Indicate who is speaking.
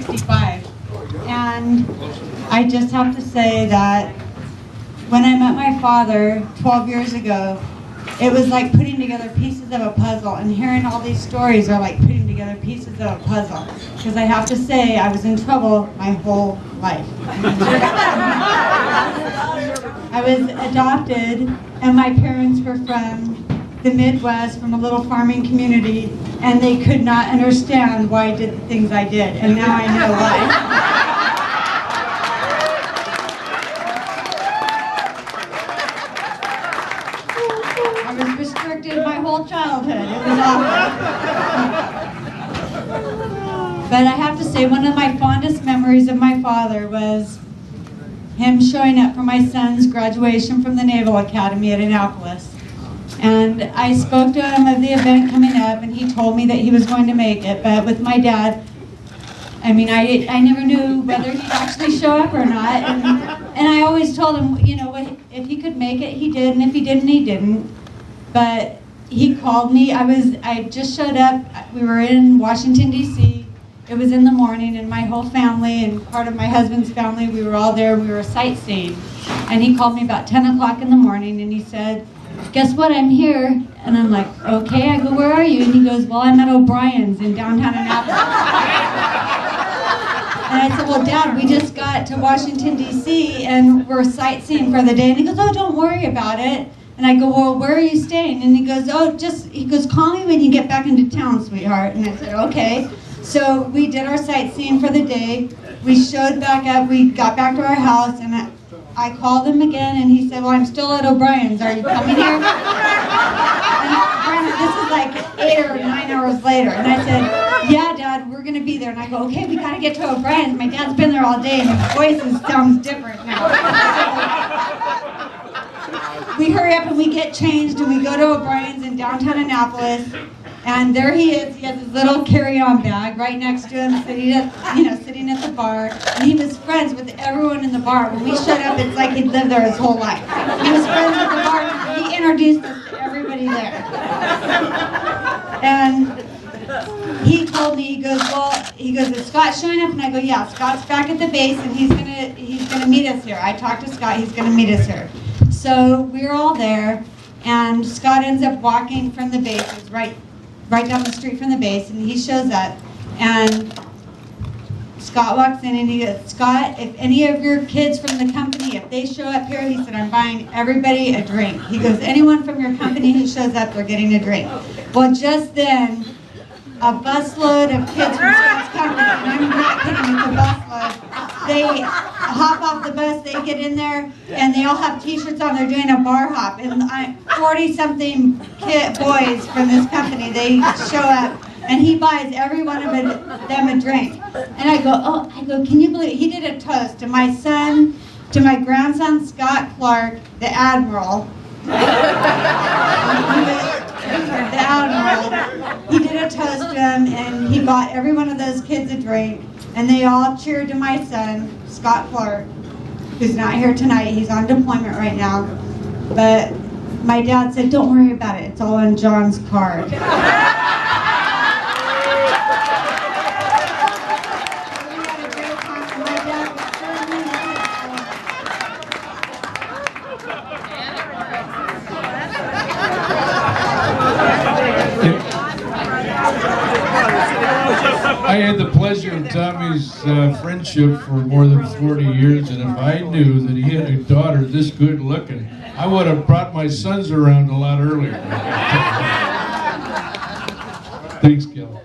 Speaker 1: 65. And I just have to say that when I met my father 12 years ago, it was like putting together pieces of a puzzle, and hearing all these stories are like putting together pieces of a puzzle. Because I have to say, I was in trouble my whole life. I was adopted, and my parents were from the Midwest, from a little farming community, and they could not understand why I did the things I did, and now I know why. I was restricted my whole childhood. It was awful. But I have to say, one of my fondest memories of my father was him showing up for my son's graduation from the Naval Academy at Annapolis. And I spoke to him of the event coming up, and he told me that he was going to make it. But with my dad, I mean, I never knew whether he'd actually show up or not. And I always told him, you know, if he could make it, he did, and if he didn't, he didn't. But he called me. I just showed up. We were in Washington, D.C. It was in the morning, and my whole family and part of my husband's family, we were all there. We were sightseeing. And he called me about 10 o'clock in the morning, and he said, "Guess what, I'm here." And I'm like, "Okay." I go, "Where are you?" And he goes, "Well, I'm at O'Brien's in downtown Annapolis." And I said, "Well, Dad, we just got to Washington, D.C., and we're sightseeing for the day." And he goes, "Oh, don't worry about it." And I go, "Well, where are you staying?" And he goes, he goes, "Call me when you get back into town, sweetheart." And I said, "Okay." So we did our sightseeing for the day. We showed back up. We got back to our house, and I called him again, and he said, "Well, I'm still at O'Brien's. Are you coming here?" And granted, this is like 8 or 9 hours later. And I said, "Yeah, Dad, we're going to be there." And I go, "Okay, we got to get to O'Brien's. My dad's been there all day, and his voice sounds different now." We hurry up, and we get changed, and we go to O'Brien's in downtown Annapolis. And there he is. He has his little carry-on bag right next to him, sitting at the bar. And he was friends with everyone in the bar. When we showed up, it's like he'd lived there his whole life. He was friends with the bar. He introduced us to everybody there. And he told me, he goes, "Is Scott showing up?" And I go, "Yeah, Scott's back at the base, and he's gonna meet us here. I talked to Scott. He's gonna meet us here." So we're all there, and Scott ends up walking from the base. It's right down the street from the base, and he shows up, and Scott walks in, and he goes, "Scott, if any of your kids from the company, if they show up here," he said, "I'm buying everybody a drink." He goes, "Anyone from your company who shows up, they're getting a drink." Well, just then, a busload of kids from Scott's company, and I'm not kidding, it's a busload, they hop off the bus, they get in there, and they all have t-shirts on, they're doing a bar hop, and 40-something boys from this company, they show up, and he buys every one of them a drink. And I go, "Can you believe it?" He did a toast to my son, to my grandson, Scott Clark, the Admiral. The Admiral. He did a toast to him, and he bought every one of those kids a drink, and they all cheered to my son, Scott Clark, who's not here tonight. He's on deployment right now. But my dad said, "Don't worry about it. It's all on John's card."
Speaker 2: I had the pleasure of Tommy's friendship for more than 40 years, and if I knew that he had a daughter this good looking, I would have brought my sons around a lot earlier. Thanks, Gil.